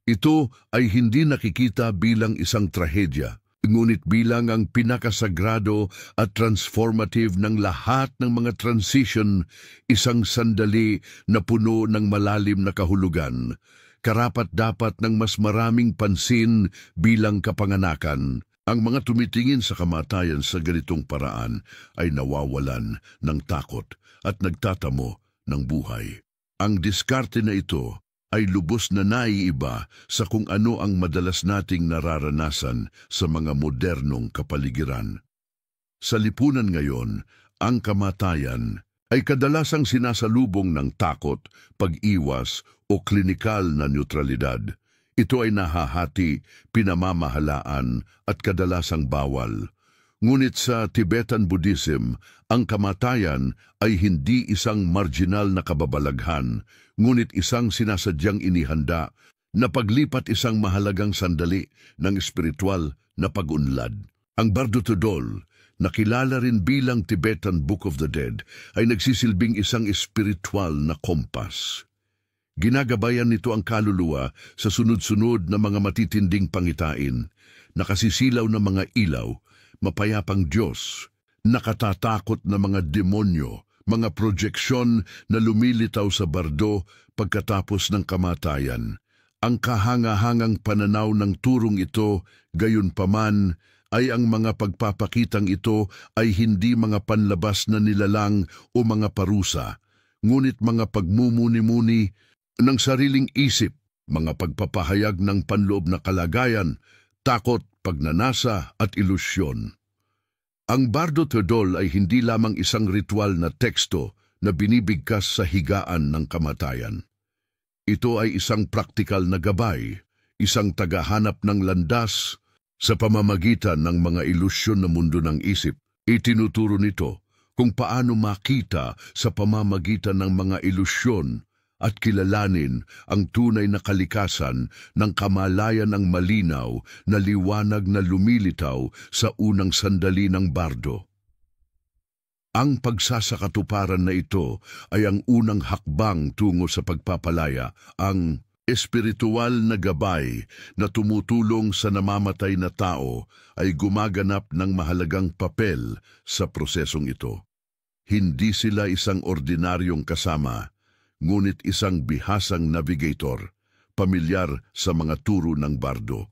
S1: Ito ay hindi nakikita bilang isang trahedya, ngunit bilang ang pinakasagrado at transformative ng lahat ng mga transition, isang sandali na puno ng malalim na kahulugan, karapat-dapat ng mas maraming pansin bilang kapanganakan. Ang mga tumitingin sa kamatayan sa ganitong paraan ay nawawalan ng takot at nagtatamo ng buhay. Ang diskarte na ito ay lubos na naiiba sa kung ano ang madalas nating nararanasan sa mga modernong kapaligiran. Sa lipunan ngayon, ang kamatayan ay kadalasang sinasalubong ng takot, pag-iwas o klinikal na neutralidad. Ito ay nahahati, pinamamahalaan at kadalasang bawal. Ngunit sa Tibetan Buddhism, ang kamatayan ay hindi isang marginal na kababalaghan, ngunit isang sinasadyang inihanda na paglipat isang mahalagang sandali ng espiritual na pag-unlad. Ang Bardo Tudol, nakilala rin bilang Tibetan Book of the Dead, ay nagsisilbing isang espiritual na kompas. Ginagabayan nito ang kaluluwa sa sunod-sunod na mga matitinding pangitain, nakasisilaw na mga ilaw, mapayapang Diyos, nakatatakot na mga demonyo, mga projeksyon na lumilitaw sa bardo pagkatapos ng kamatayan. Ang kahanga-hangang pananaw ng turong ito, gayunpaman, ay ang mga pagpapakitang ito ay hindi mga panlabas na nilalang o mga parusa, ngunit mga pagmumuni-muni ng sariling isip, mga pagpapahayag ng panloob na kalagayan, takot, pagnanasa at ilusyon. Ang Bardo Tudol ay hindi lamang isang ritual na teksto na binibigkas sa higaan ng kamatayan. Ito ay isang praktikal na gabay, isang tagahanap ng landas sa pamamagitan ng mga ilusyon na mundo ng isip. Itinuturo nito kung paano makita sa pamamagitan ng mga ilusyon at kilalanin ang tunay na kalikasan ng kamalayan ng malinaw na liwanag na lumilitaw sa unang sandali ng bardo. Ang pagsasakatuparan na ito ay ang unang hakbang tungo sa pagpapalaya, ang espiritual na gabay na tumutulong sa namamatay na tao ay gumaganap ng mahalagang papel sa prosesong ito. Hindi sila isang ordinaryong kasama, ngunit isang bihasang navigator, pamilyar sa mga turo ng bardo.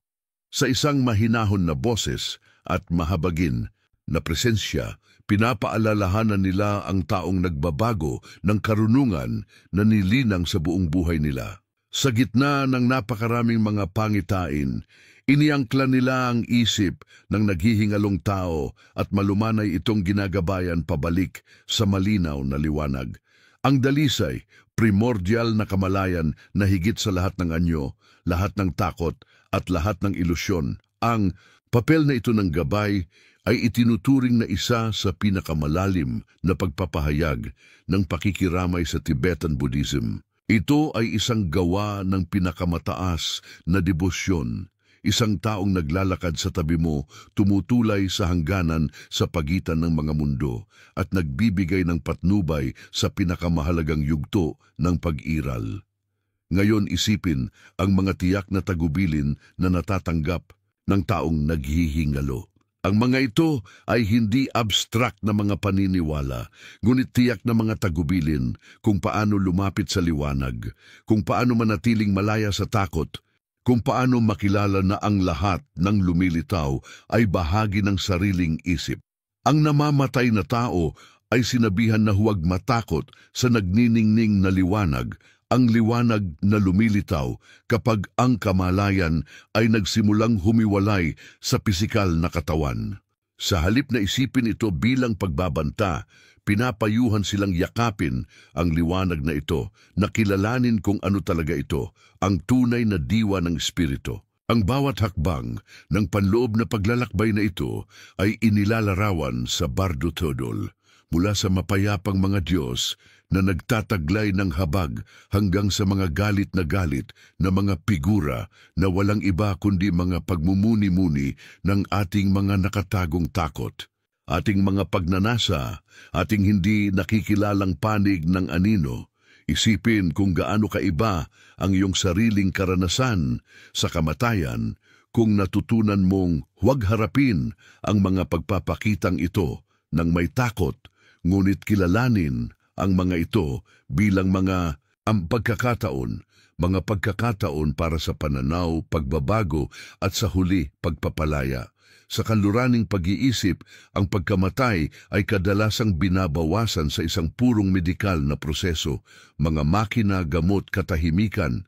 S1: Sa isang mahinahon na boses at mahabagin na presensya, pinapaalalahanan nila ang taong nagbabago ng karunungan na nilinang sa buong buhay nila. Sa gitna ng napakaraming mga pangitain, iniangkla nila ang isip ng naghihingalong tao at malumanay itong ginagabayan pabalik sa malinaw na liwanag. Ang dalisay, primordial na kamalayan na higit sa lahat ng anyo, lahat ng takot at lahat ng ilusyon. Ang papel na ito ng gabay ay itinuturing na isa sa pinakamalalim na pagpapahayag ng pakikiramay sa Tibetan Buddhism. Ito ay isang gawa ng pinakamataas na debosyon, isang taong naglalakad sa tabi mo, tumutulay sa hangganan sa pagitan ng mga mundo at nagbibigay ng patnubay sa pinakamahalagang yugto ng pag-iral. Ngayon isipin ang mga tiyak na tagubilin na natatanggap ng taong naghihingalo. Ang mga ito ay hindi abstract na mga paniniwala, ngunit tiyak na mga tagubilin kung paano lumapit sa liwanag, kung paano manatiling malaya sa takot, kung paano makilala na ang lahat ng lumilitaw ay bahagi ng sariling isip. Ang namamatay na tao ay sinabihan na huwag matakot sa nagniningning na liwanag, ang liwanag na lumilitaw kapag ang kamalayan ay nagsimulang humiwalay sa pisikal na katawan. Sa halip na isipin ito bilang pagbabanta, pinapayuhan silang yakapin ang liwanag na ito, na kilalanin kung ano talaga ito, ang tunay na diwa ng espiritu. Ang bawat hakbang ng panloob na paglalakbay na ito ay inilalarawan sa Bardo Thodol, mula sa mapayapang mga Diyos na nagtataglay ng habag hanggang sa mga galit na mga figura na walang iba kundi mga pagmumuni-muni ng ating mga nakatagong takot. Ating mga pagnanasa, ating hindi nakikilalang panig ng anino. Isipin kung gaano kaiba ang iyong sariling karanasan sa kamatayan kung natutunan mong huwag harapin ang mga pagpapakitang ito ng may takot, ngunit kilalanin ang mga ito bilang mga mga pagkakataon para sa pananaw, pagbabago at sa huli pagpapalaya. Sa kanluraning pag-iisip, ang pagkamatay ay kadalasang binabawasan sa isang purong medikal na proseso, mga makina, gamot, katahimikan,